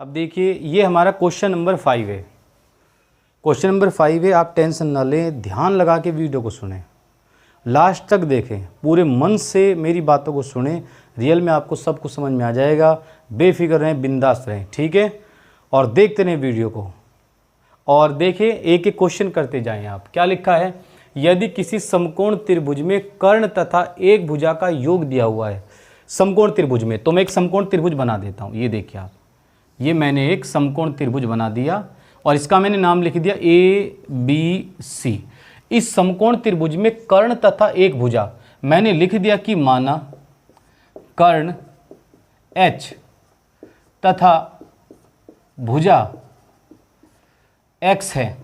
अब देखिए ये हमारा क्वेश्चन नंबर 5 है। क्वेश्चन नंबर 5 है, आप टेंशन ना लें, ध्यान लगा के वीडियो को सुनें, लास्ट तक देखें, पूरे मन से मेरी बातों को सुनें, रियल में आपको सब कुछ समझ में आ जाएगा। बेफिक्र रहें, बिंदास रहें, ठीक है। और देखते रहें वीडियो को और देखें, एक एक क्वेश्चन करते जाएं। आप क्या लिखा है, यदि किसी समकोण त्रिभुज में कर्ण तथा एक भुजा का योग दिया हुआ है। समकोण त्रिभुज में, तो मैं एक समकोण त्रिभुज बना देता हूँ। ये देखिए आप, ये मैंने एक समकोण त्रिभुज बना दिया और इसका मैंने नाम लिख दिया ABC। इस समकोण त्रिभुज में कर्ण तथा एक भुजा मैंने लिख दिया कि माना कर्ण H तथा भुजा X है।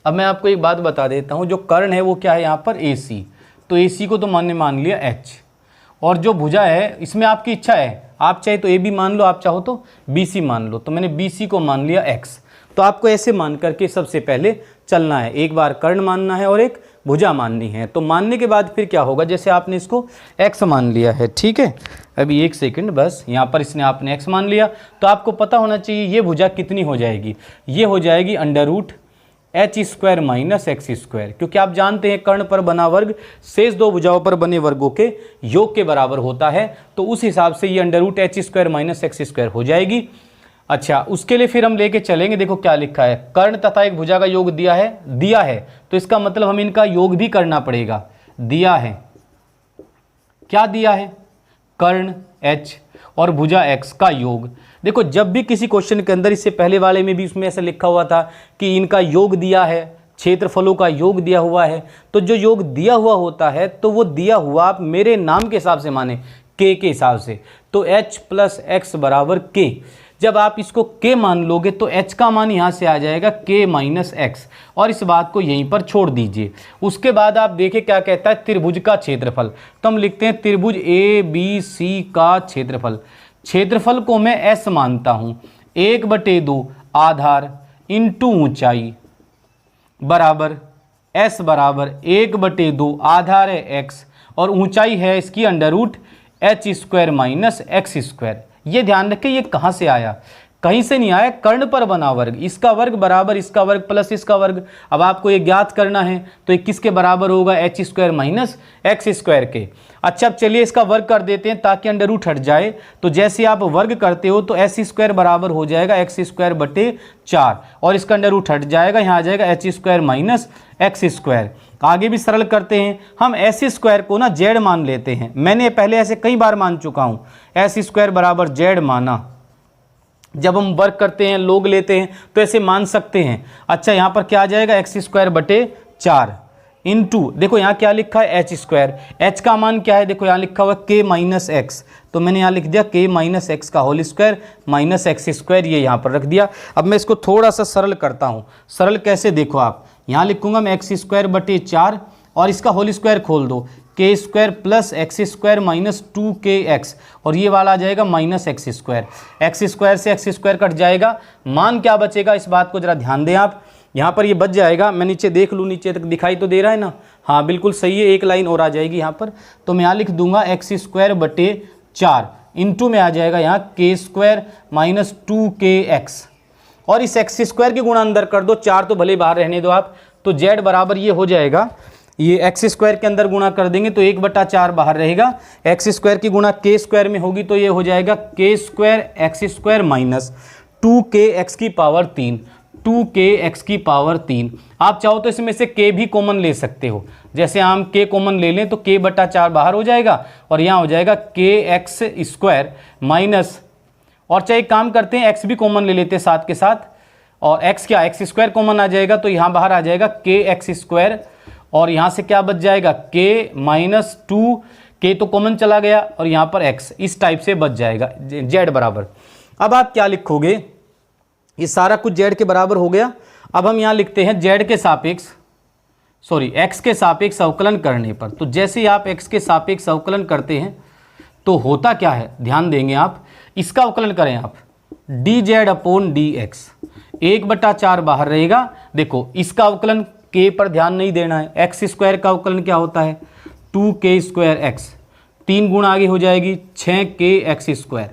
अब मैं आपको एक बात बता देता हूं, जो कर्ण है वो क्या है यहाँ पर AC, तो AC को तो मैंने मान लिया H, और जो भुजा है इसमें आपकी इच्छा है, आप चाहे तो AB मान लो, आप चाहो तो BC मान लो, तो मैंने BC को मान लिया X। तो आपको ऐसे मान करके सबसे पहले चलना है, एक बार कर्ण मानना है और एक भुजा माननी है। तो मानने के बाद फिर क्या होगा, जैसे आपने इसको X मान लिया है, ठीक है। अभी एक सेकंड बस, यहाँ पर इसने आपने X मान लिया, तो आपको पता होना चाहिए ये भुजा कितनी हो जाएगी। ये हो जाएगी √H² माइनस X², क्योंकि आप जानते हैं कर्ण पर बना वर्ग शेष दो भुजाओं पर बने वर्गों के योग के बराबर होता है, तो उस हिसाब से ये √H² माइनस X² हो जाएगी। अच्छा, उसके लिए फिर हम लेके चलेंगे, देखो क्या लिखा है, कर्ण तथा एक भुजा का योग दिया है, तो इसका मतलब हम इनका योग भी करना पड़ेगा। दिया है, क्या दिया है, कर्ण H और भुजा X का योग। देखो जब भी किसी क्वेश्चन के अंदर, इससे पहले वाले में भी उसमें ऐसा लिखा हुआ था कि इनका योग दिया है, क्षेत्रफलों का योग दिया हुआ है, तो जो योग दिया हुआ होता है तो वो दिया हुआ आप मेरे नाम के हिसाब से माने, K के हिसाब से, तो H + X = K। जब आप इसको K मान लोगे तो H का मान यहाँ से आ जाएगा K - X, और इस बात को यहीं पर छोड़ दीजिए। उसके बाद आप देखें क्या कहता है, त्रिभुज का क्षेत्रफल, तो हम लिखते हैं त्रिभुज ABC का क्षेत्रफल। क्षेत्रफल को मैं S मानता हूँ, 1/2 आधार इंटू ऊंचाई बराबर S बराबर 1/2 आधार है X और ऊंचाई है इसकी √H² माइनस X²। ये ध्यान रखें, ये कहाँ से आया, कहीं से नहीं आया, कर्ण पर बना वर्ग, इसका वर्ग बराबर इसका वर्ग प्लस इसका वर्ग। अब आपको ये ज्ञात करना है, तो ये किसके बराबर होगा, H² माइनस X² के। अच्छा, अब चलिए इसका वर्ग कर देते हैं ताकि √ हट जाए। तो जैसे आप वर्ग करते हो तो S² बराबर हो जाएगा X²/4 और इसका √ हट जाएगा, यहाँ आ जाएगा H² माइनस X²। आगे भी सरल करते हैं, हम S² को ना Z मान लेते हैं। मैंने पहले ऐसे कई बार मान चुका हूँ, S² बराबर Z माना। जब हम वर्क करते हैं, लोग लेते हैं, तो ऐसे मान सकते हैं। अच्छा, यहाँ पर क्या आ जाएगा, X²/4 इंटू, देखो यहाँ क्या लिखा है, H²। H का मान क्या है, देखो यहाँ लिखा हुआ K - X, तो मैंने यहाँ लिख दिया K - X का होल स्क्वायर माइनस X², ये यहाँ पर रख दिया। अब मैं इसको थोड़ा सा सरल करता हूँ। सरल कैसे, देखो आप, यहाँ लिखूंगा मैं X²/4 और इसका होल स्क्वायर खोल दो, K² + X² माइनस 2KX, और ये वाला आ जाएगा माइनस X²। X² से X² कट जाएगा, मान क्या बचेगा, इस बात को जरा ध्यान दें आप। यहाँ पर ये बच जाएगा, मैं नीचे देख लूँ, नीचे तक दिखाई तो दे रहा है ना, हाँ बिल्कुल सही है, एक लाइन और आ जाएगी यहाँ पर। तो मैं यहाँ लिख दूंगा X²/4 इंटू में आ जाएगा यहाँ K² माइनस 2KX, और इस X² की गुणा अंदर कर दो, 4 तो भले बाहर रहने दो आप। तो Z बराबर ये हो जाएगा, ये X² के अंदर गुणा कर देंगे तो 1/4 बाहर रहेगा, X² की गुणा K² में होगी तो ये हो जाएगा K² X² minus 2KX⁻3, 2KX⁻3। आप चाहो तो इसमें से K भी कॉमन ले सकते हो, जैसे हम K कॉमन ले लें तो K/4 बाहर हो जाएगा और यहाँ हो जाएगा KX² माइनस, और चाहे काम करते हैं X भी कॉमन ले लेते हैं साथ के साथ, और X क्या, X² कॉमन आ जाएगा तो यहाँ बाहर आ जाएगा KX², और यहाँ से क्या बच जाएगा K - 2, K तो कॉमन चला गया और यहाँ पर X, इस टाइप से बच जाएगा Z बराबर। अब आप क्या लिखोगे, ये सारा कुछ Z के बराबर हो गया। अब हम यहाँ लिखते हैं Z के सापेक्ष, सॉरी X के सापेक्ष अवकलन करने पर। तो जैसे ही आप X के सापेक्ष अवकलन करते हैं तो होता क्या है, ध्यान देंगे आप, इसका अवकलन करें आप, dZ/dx, 1/4 बाहर रहेगा। देखो इसका अवकलन K पर ध्यान नहीं देना है, X² का अवकलन क्या होता है, 2K² X, 3 गुण आगे हो जाएगी 6KX²,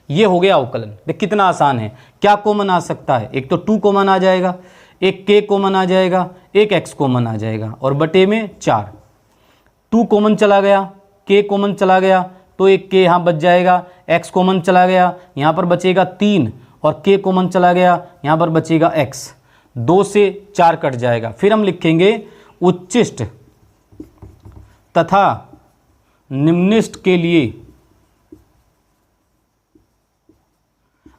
ये हो गया अवकलन। देख कितना आसान है। क्या कॉमन आ सकता है? एक तो 2 कॉमन आ जाएगा, एक k कॉमन आ जाएगा, एक x कॉमन आ जाएगा और बटे में 4। 2 कॉमन चला गया, k कॉमन चला गया तो एक k यहाँ बच जाएगा, x कॉमन चला गया यहाँ पर बचेगा 3 और k कॉमन चला गया यहाँ पर बचेगा x। 2 से 4 कट जाएगा। फिर हम लिखेंगे उच्चिष्ट तथा निम्निष्ट के लिए।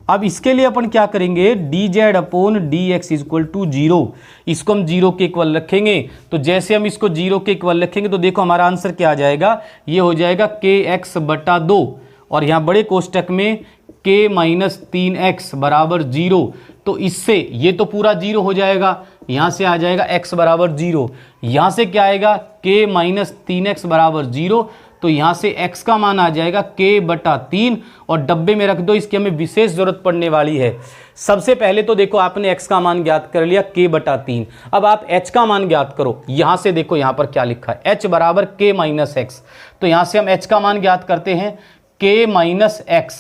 अब इसके लिए अपन क्या करेंगे, dz upon dx equal to 0। इसको हम 0 के इक्वल रखेंगे। तो जैसे हम इसको 0 के इक्वल रखेंगे तो देखो हमारा आंसर क्या आ जाएगा, ये हो जाएगा kx बटा 2 और यहाँ बड़े कोष्टक में k माइनस 3x बराबर 0। तो इससे ये तो पूरा 0 हो जाएगा, यहाँ से आ जाएगा x बराबर 0, यहाँ से क्या आएगा k माइनस 3x बराबर 0। तो यहाँ से x का मान आ जाएगा k बटा 3 और डब्बे में रख दो, इसकी हमें विशेष जरूरत पड़ने वाली है। सबसे पहले तो देखो आपने x का मान ज्ञात कर लिया k बटा 3। अब आप h का मान ज्ञात करो। यहाँ से देखो यहाँ पर क्या लिखा है, h बराबर k माइनस x। तो यहाँ से हम h का मान ज्ञात करते हैं k माइनस x,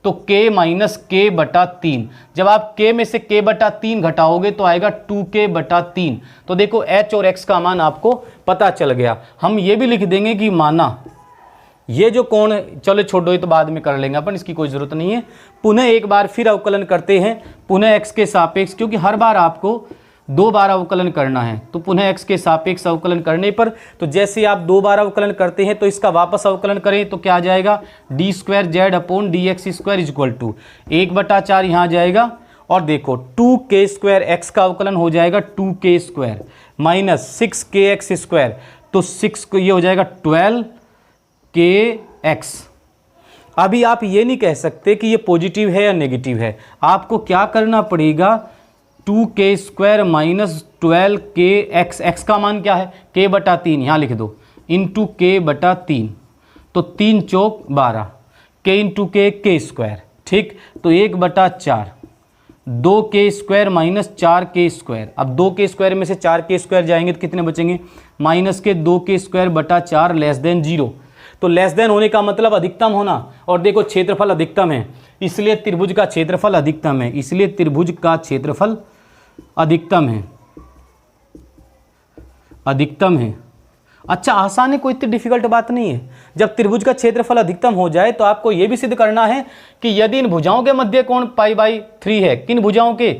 तो k माइनस k बटा 3। जब आप k में से k बटा 3 घटाओगे तो आएगा 2k बटा 3। तो देखो h और x का मान आपको पता चल गया। हम ये भी लिख देंगे कि माना ये जो कोण, चलो छोड़ो ये तो बाद में कर लेंगे अपन, इसकी कोई ज़रूरत नहीं है। पुनः एक बार फिर अवकलन करते हैं, पुनः x के सापेक्ष, क्योंकि हर बार आपको 2 बार अवकलन करना है। तो पुनः x के सापेक्ष अवकलन करने पर, तो जैसे आप 2 बार अवकलन करते हैं तो इसका वापस अवकलन करें तो क्या आ जाएगा, d square z upon d x square equal to 1/4 यहाँ आ जाएगा। और देखो 2k स्क्वायर x का अवकलन हो जाएगा 2k square minus 6kx square, तो 6 को ये हो जाएगा 12kx। अभी आप ये नहीं कह सकते कि ये पॉजिटिव है या नेगेटिव है, आपको क्या करना पड़ेगा, 2k square minus 12kx, x का मान क्या है k बटा 3, यहाँ लिख दो इंटू k बटा 3, तो 3 चौक 12, k इंटू k स्क्वायर, ठीक। तो 1/4 2k square minus 4k square. अब 2k स्क्वायर में से 4k स्क्वायर जाएंगे तो कितने बचेंगे, माइनस के 2k स्क्वायर बटा 4 लेस देन 0। तो लेस देन होने का मतलब अधिकतम होना, और देखो क्षेत्रफल अधिकतम है इसलिए त्रिभुज का क्षेत्रफल अधिकतम है, इसलिए त्रिभुज का क्षेत्रफल अधिकतम है, अधिकतम है। अच्छा आसान है, कोई इतनी डिफिकल्ट बात नहीं है। जब त्रिभुज का क्षेत्रफल अधिकतम हो जाए तो आपको यह भी सिद्ध करना है कि यदि इन भुजाओं के मध्य कोण π/3 है, किन भुजाओं के,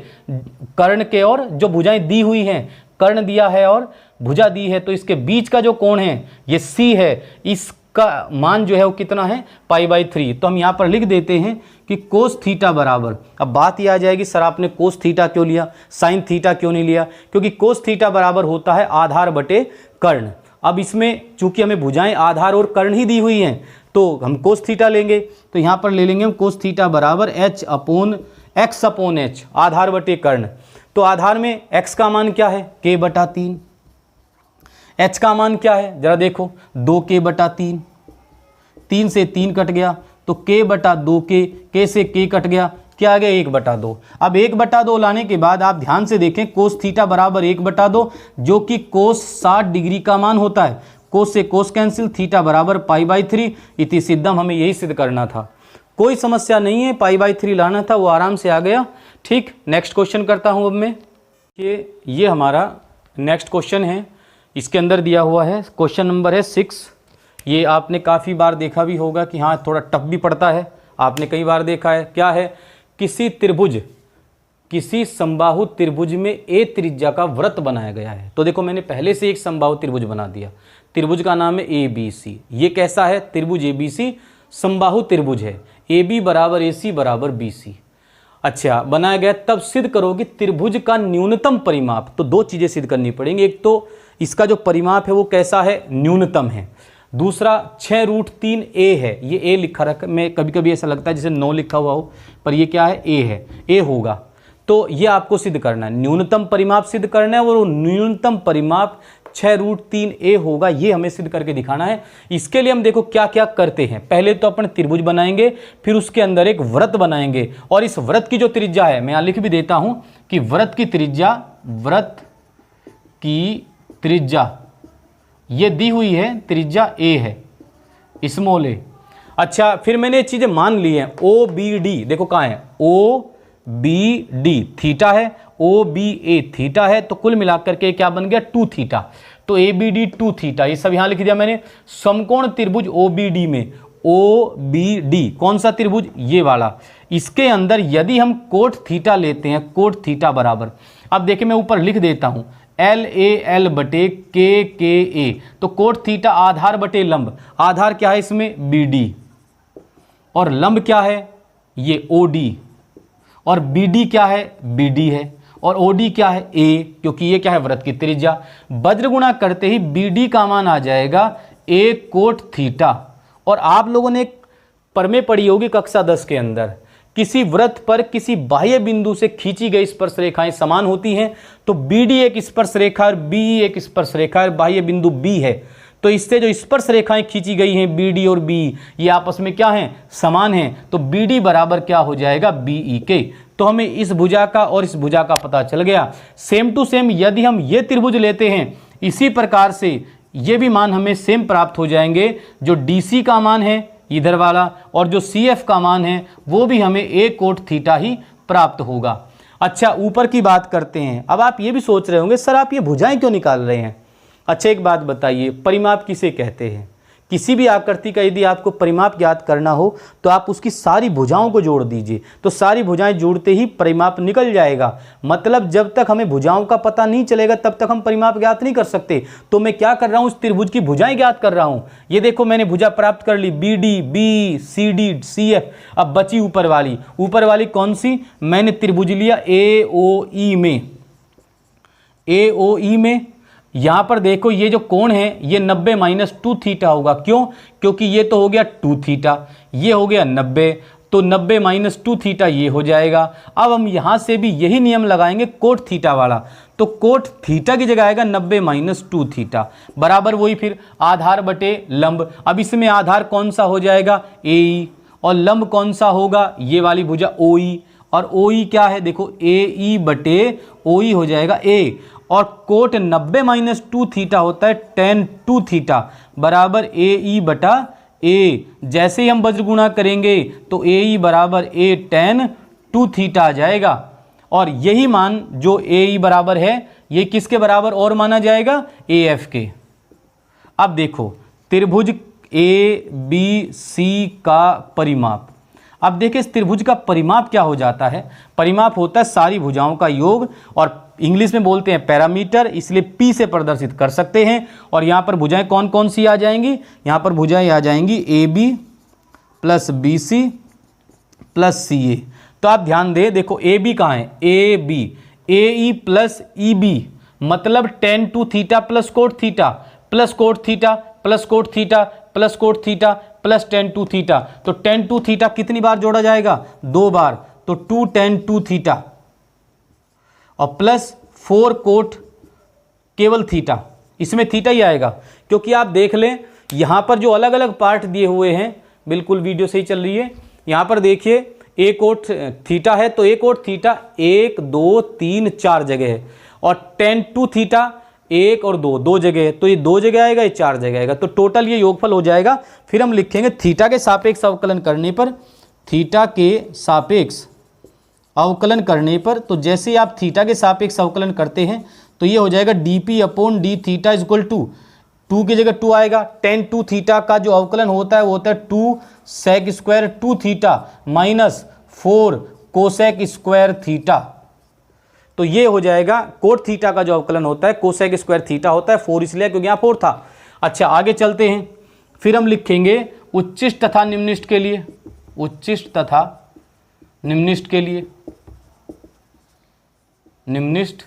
कर्ण के, और जो भुजाएं दी हुई हैं, कर्ण दिया है और भुजा दी है, तो इसके बीच का जो कोण है ये c है, इसका मान जो है वो कितना है π/3। तो हम यहाँ पर लिख देते हैं कि कोस थीटा बराबर, अब बात ये आ जाएगी सर आपने कोस थीटा क्यों लिया, साइन थीटा क्यों नहीं लिया, क्योंकि कोस थीटा बराबर होता है आधार बटे कर्ण। अब इसमें चूंकि हमें भुजाएं आधार और कर्ण ही दी हुई हैं तो हम कोस थीटा लेंगे, तो यहाँ पर ले लेंगे हम कोस थीटा बराबर x अपॉन h, आधार बटे कर्ण। तो आधार में x का मान क्या है k बटा 3, h का मान क्या है जरा देखो 2k बटा 3, 3 से 3 कट गया तो k बटा 2k, k से k कट गया, क्या आ गया 1/2। अब 1/2 लाने के बाद आप ध्यान से देखें कोस थीटा बराबर 1/2, जो कि कोस 60 डिग्री का मान होता है। कोस से कोस कैंसिल, थीटा बराबर π/3 इति सिद्धम, हमें यही सिद्ध करना था। कोई समस्या नहीं है, π/3 लाना था वो आराम से आ गया, ठीक। नेक्स्ट क्वेश्चन करता हूँ अब मैं, ये हमारा नेक्स्ट क्वेश्चन है, इसके अंदर दिया हुआ है क्वेश्चन नंबर है 6। ये आपने काफ़ी बार देखा भी होगा कि हाँ थोड़ा टफ भी पड़ता है, आपने कई बार देखा है। क्या है, किसी त्रिभुज, किसी समबाहु त्रिभुज में ए त्रिज्या का वृत्त बनाया गया है। तो देखो मैंने पहले से एक समबाहु त्रिभुज बना दिया, त्रिभुज का नाम है ABC। ये कैसा है, त्रिभुज ABC समबाहु त्रिभुज है, AB बराबर AC बराबर BC। अच्छा बनाया गया, तब सिद्ध करो कि त्रिभुज का न्यूनतम परिमाप। तो 2 चीज़ें सिद्ध करनी पड़ेंगी, एक तो इसका जो परिमाप है वो कैसा है, न्यूनतम है, दूसरा 6√3a है। ये a लिखा रखा, मैं कभी कभी ऐसा लगता है जैसे 9 लिखा हुआ हो, पर ये क्या है a है, a होगा। तो ये आपको सिद्ध करना है, न्यूनतम परिमाप सिद्ध करना है, और वो न्यूनतम परिमाप 6√3a होगा, ये हमें सिद्ध करके दिखाना है। इसके लिए हम देखो क्या क्या करते हैं, पहले तो अपन त्रिभुज बनाएंगे, फिर उसके अंदर एक वृत्त बनाएंगे, और इस वृत्त की जो त्रिज्या है, मैं यहाँ लिख भी देता हूँ कि वृत्त की त्रिज्या ये दी हुई है, त्रिज्या a है, स्मॉल a। अच्छा, फिर मैंने ये चीजें मान ली हैं। ओ बी डी देखो कहाँ है, ओ बी डी थीटा है, ओ बी ए थीटा है, तो कुल मिलाकर के क्या बन गया 2 थीटा। तो ए बी डी 2 थीटा, ये सब यहां लिख दिया मैंने। समकोण त्रिभुज ओ बी डी में, ओ बी डी कौन सा त्रिभुज, ये वाला, इसके अंदर यदि हम कोट थीटा लेते हैं, कोट थीटा बराबर, अब देखिए मैं ऊपर लिख देता हूं, एल ए एल बटे के ए, तो कोट थीटा आधार बटे लंब, आधार क्या है इसमें बी डी, और लंब क्या है ये ओ डी, और बी डी क्या है बी डी है, और ओ डी क्या है ए, क्योंकि ये क्या है वृत्त की त्रिज्या। वज्र गुणा करते ही बी डी का मान आ जाएगा ए कोट थीटा। और आप लोगों ने एक प्रमेय पढ़ी होगी कक्षा 10 के अंदर, किसी वृत्त पर किसी बाह्य बिंदु से खींची गई स्पर्श रेखाएं समान होती हैं, तो बी डी एक स्पर्श रेखा और बी एक स्पर्श रेखा और बाह्य बिंदु बी है, तो इससे जो स्पर्श रेखाएं खींची गई हैं बी डी और बी, ये आपस में क्या हैं समान हैं, तो बी डी बराबर क्या हो जाएगा बी ई के। तो हमें इस भुजा का और इस भुजा का पता चल गया। सेम टू सेम यदि हम ये त्रिभुज लेते हैं, इसी प्रकार से ये भी मान हमें सेम प्राप्त हो जाएंगे। जो डी सी का मान है इधर वाला, और जो सी एफ का मान है वो भी हमें ए कोट थीटा ही प्राप्त होगा। अच्छा, ऊपर की बात करते हैं। अब आप ये भी सोच रहे होंगे सर आप ये भुजाएं क्यों निकाल रहे हैं। अच्छा, एक बात बताइए, परिमाप किसे कहते हैं। किसी भी आकृति का यदि आपको परिमाप ज्ञात करना हो तो आप उसकी सारी भुजाओं को जोड़ दीजिए, तो सारी भुजाएं जोड़ते ही परिमाप निकल जाएगा। मतलब जब तक हमें भुजाओं का पता नहीं चलेगा तब तक हम परिमाप ज्ञात नहीं कर सकते। तो मैं क्या कर रहा हूं, उस त्रिभुज की भुजाएं ज्ञात कर रहा हूं। ये देखो मैंने भुजा प्राप्त कर ली, B D, B C D C F. अब बची ऊपर वाली, ऊपर वाली कौन सी, मैंने त्रिभुज लिया ए ओ ई में, ए ओ ई में। यहां पर देखो ये जो कोण है ये 90 माइनस 2 थीटा होगा। क्यों, क्योंकि ये तो हो गया 2 थीटा, ये हो गया 90, तो 90 माइनस 2 थीटा ये हो जाएगा। अब हम यहां से भी यही नियम लगाएंगे कोट थीटा वाला, तो कोट थीटा की जगह आएगा 90 माइनस 2 थीटा बराबर वही फिर आधार बटे लंब। अब इसमें आधार कौन सा हो जाएगा ए ई, और लंब कौन सा होगा ये वाली भुजा ओ ई, और ओ ई क्या है देखो ए ई बटे ओ ई हो जाएगा ए, और कोट 90 माइनस 2 थीटा होता है tan 2 थीटा बराबर ए ई बटा ए। जैसे ही हम वज्र गुणा करेंगे तो ए ई बराबर ए tan 2 थीटा आ जाएगा, और यही मान जो ए ई बराबर है ये किसके बराबर और माना जाएगा ए एफ के। अब देखो त्रिभुज ए बी सी का परिमाप, अब देखिए इस त्रिभुज का परिमाप क्या हो जाता है। परिमाप होता है सारी भुजाओं का योग, और इंग्लिश में बोलते हैं पैरामीटर, इसलिए पी से प्रदर्शित कर सकते हैं। और यहाँ पर भुजाएं कौन कौन सी आ जाएंगी, यहाँ पर भुजाएं आ जाएंगी A B plus B C plus C A. तो आप ध्यान दें, देखो ए बी कहाँ है A B, A E plus E B मतलब tan 2 theta plus cot theta plus cot theta plus cot theta plus cot theta plus tan 2 theta. तो tan 2 theta कितनी बार जोड़ा जाएगा 2 बार, तो 2 tan 2 थीटा, और प्लस 4 कोट केवल थीटा, इसमें थीटा ही आएगा। क्योंकि आप देख लें यहां पर जो अलग अलग पार्ट दिए हुए हैं, बिल्कुल वीडियो सही चल रही है, यहां पर देखिए ए कोट थीटा है, तो ए कोट थीटा 1 2 3 4 जगह है, और tan 2 थीटा 1 और 2 2 जगह है, तो ये 2 जगह आएगा, ये 4 जगह आएगा, तो टोटल ये योगफल हो जाएगा। फिर हम लिखेंगे थीटा के सापेक्ष अवकलन करने पर, थीटा के सापेक्ष अवकलन करने पर, तो जैसे ही आप थीटा के सापेक्ष अवकलन करते हैं तो ये हो जाएगा d p upon d theta is equal to 2 की जगह 2 आएगा। tan 2 थीटा का जो अवकलन होता है वो होता है 2 sec square 2 theta minus 4 cosec square theta. तो ये हो जाएगा कोट थीटा का जो अवकलन होता है कोसेक स्क्वायर थीटा होता है, 4 इसलिए क्योंकि यहाँ 4 था। अच्छा आगे चलते हैं, फिर हम लिखेंगे उच्चिष्ट तथा निम्निष्ट के लिए, उच्चिष्ट तथा निम्निष्ट के लिए, निम्निष्ट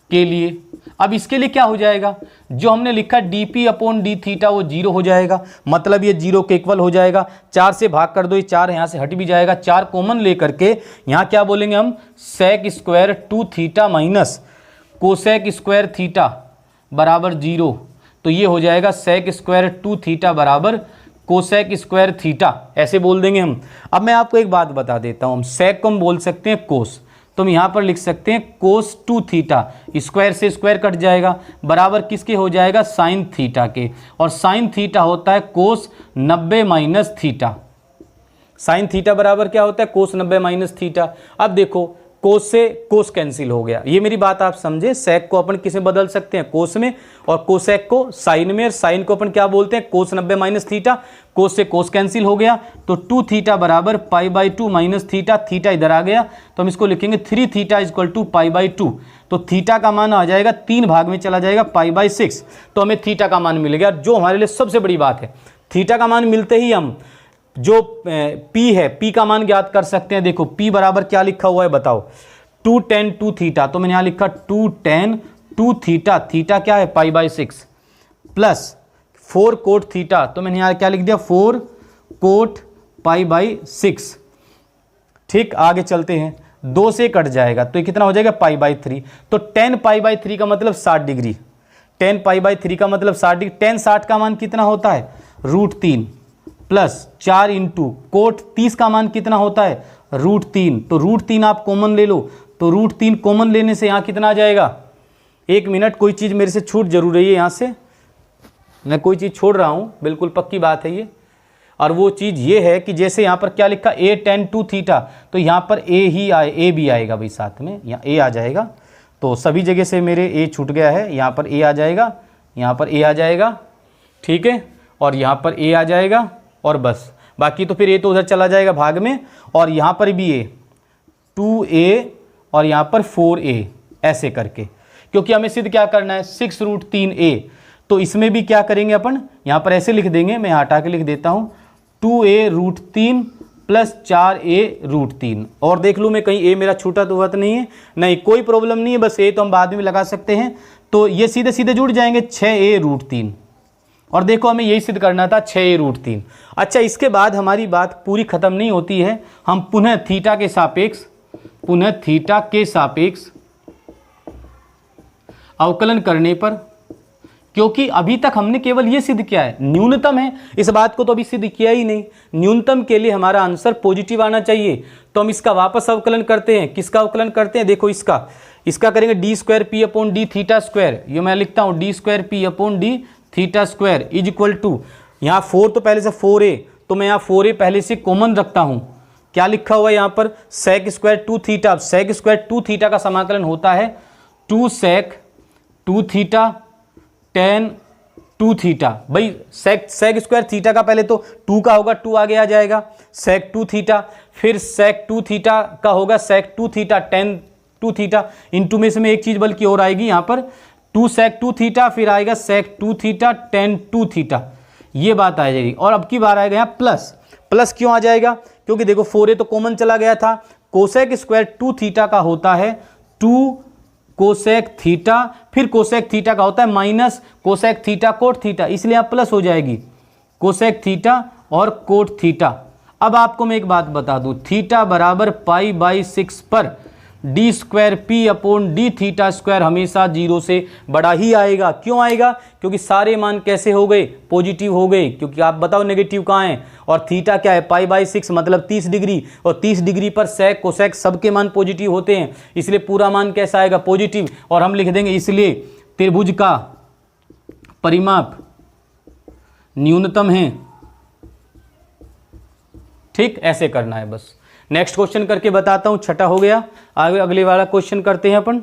के लिए। अब इसके लिए क्या हो जाएगा, जो हमने लिखा dp अपॉन डी थीटा वो 0 हो जाएगा, मतलब ये 0 के इक्वल हो जाएगा। 4 से भाग कर दो, ये 4 यहाँ से हट भी जाएगा, 4 कॉमन लेकर के यहाँ क्या बोलेंगे हम sec square 2 theta minus cosec square theta बराबर 0। तो ये हो जाएगा सेक स्क्वायर 2 थीटा बराबर कोसेक स्क्वायर थीटा, ऐसे बोल देंगे हम। अब मैं आपको एक बात बता देता हूँ, हम सेक को हम बोल सकते हैं कोस, तो हम यहाँ पर लिख सकते हैं कोस 2 थीटा, स्क्वायर से स्क्वायर कट जाएगा, बराबर किसके हो जाएगा साइन थीटा के, और साइन थीटा होता है कोस 90 माइनस थीटा, साइन थीटा बराबर क्या होता है, कोस 90 माइनस थीटा। अब देखो कोस से कोस कैंसिल हो गया, ये मेरी बात आप समझे। सेक को अपन किसे बदल सकते हैं, कोस में, और कोसेक को साइन में, और साइन को अपन क्या बोलते हैं, कोस 90 माइनस थीटा। कोस से कोस कैंसिल हो गया तो 2 थीटा बराबर π/2 माइनस थीटा, थीटा इधर आ गया तो हम इसको लिखेंगे 3 थीटा इक्वल टू π/2। तो थीटा का मान आ जाएगा 3 भाग में चला जाएगा π/6, तो हमें थीटा का मान मिल गया, जो हमारे लिए सबसे बड़ी बात है। थीटा का मान मिलते ही हम जो P है, P का मान ज्ञात कर सकते हैं। देखो P बराबर क्या लिखा हुआ है बताओ, 2 tan 2 थीटा, तो मैंने यहाँ लिखा 2 tan 2 थीटा, थीटा क्या है π/6, प्लस 4 कोट थीटा, तो मैंने यहाँ क्या लिख दिया 4 कोट π/6। ठीक, आगे चलते हैं, 2 से कट जाएगा तो ये कितना हो जाएगा π/3, तो tan π/3 का मतलब 60 डिग्री, tan π/3 का मतलब 60 डिग्री। tan 60 का मान कितना होता है, √3 प्लस 4 इंटू कोट 30 का मान कितना होता है, √3, तो √3 आप कॉमन ले लो, तो √3 कॉमन लेने से यहाँ कितना आ जाएगा, 1 मिनट, कोई चीज़ मेरे से छूट जरूर रही है, यहाँ से मैं कोई चीज़ छोड़ रहा हूँ, बिल्कुल पक्की बात है ये। और वो चीज़ ये है कि जैसे यहाँ पर क्या लिखा a tan 2 थीटा, तो यहाँ पर a ही आए, a भी आएगा भाई साथ में, यहाँ a आ जाएगा, तो सभी जगह से मेरे a छूट गया है, यहाँ पर a आ जाएगा, यहाँ पर a आ जाएगा, ठीक है, और यहाँ पर a आ जाएगा, और बस बाकी तो फिर a तो उधर चला जाएगा भाग में, और यहाँ पर भी a 2a और यहाँ पर 4a, ऐसे करके, क्योंकि हमें सिद्ध क्या करना है 6√3a, तो इसमें भी क्या करेंगे अपन, यहाँ पर ऐसे लिख देंगे, मैं हटा के लिख देता हूँ 2a√3 प्लस 4a√3, और देख लूँ मैं कहीं a मेरा छूटा तो हुआ तो नहीं है, नहीं कोई प्रॉब्लम नहीं है, बस a तो हम बाद में लगा सकते हैं, तो ये सीधे सीधे जुड़ जाएंगे 6a√3, और देखो हमें यही सिद्ध करना था 6a√3। अच्छा, इसके बाद हमारी बात पूरी खत्म नहीं होती है, हम पुनः थीटा के सापेक्ष अवकलन करने पर, क्योंकि अभी तक हमने केवल ये सिद्ध किया है न्यूनतम है, इस बात को तो अभी सिद्ध किया ही नहीं, न्यूनतम के लिए हमारा आंसर पॉजिटिव आना चाहिए, तो हम इसका वापस अवकलन करते हैं। किसका अवकलन करते हैं, देखो इसका करेंगे d²p/d θ², ये मैं लिखता हूँ d²p/d θ² इज इक्वल टू, यहाँ 4 तो पहले से 4a, तो मैं यहाँ 4a पहले से कॉमन रखता हूँ, क्या लिखा हुआ है यहाँ पर sec² 2 थीटा। अब sec² 2 थीटा का समाकलन होता है 2 sec 2 थीटा tan 2 थीटा। भाई sec² थीटा का पहले तो 2 का होगा, 2 आगे आ जाएगा, sec 2 थीटा, फिर sec 2 थीटा का होगा sec 2 theta tan 2 theta, into में से में एक चीज़ बल्कि और आएगी यहाँ पर 2 sec 2 थीटा, फिर आएगा sec 2 थीटा tan 2 थीटा, ये बात आ जाएगी। और अब की बार आएगा यहाँ प्लस क्यों आ जाएगा, क्योंकि देखो 4a तो कॉमन चला गया था, cosec² 2 थीटा का होता है 2 कोसेक थीटा, फिर कोसेक थीटा का होता है minus cosec theta cot theta, इसलिए आप प्लस हो जाएगी कोसेक थीटा और कोट थीटा। अब आपको मैं एक बात बता दूं, थीटा बराबर π/6 पर d²p/d θ² हमेशा 0 से बड़ा ही आएगा। क्यों आएगा, क्योंकि सारे मान कैसे हो गए, पॉजिटिव हो गए, क्योंकि आप बताओ नेगेटिव कहाँ है, और थीटा क्या है π/6 मतलब 30 डिग्री, और 30 डिग्री पर सेक कोसेक सबके मान पॉजिटिव होते हैं, इसलिए पूरा मान कैसा आएगा, पॉजिटिव। और हम लिख देंगे इसलिए त्रिभुज का परिमाप न्यूनतम है। ठीक, ऐसे करना है बस। नेक्स्ट क्वेश्चन करके बताता हूं, छठा हो गया, आगे अगले वाला क्वेश्चन करते हैं अपन।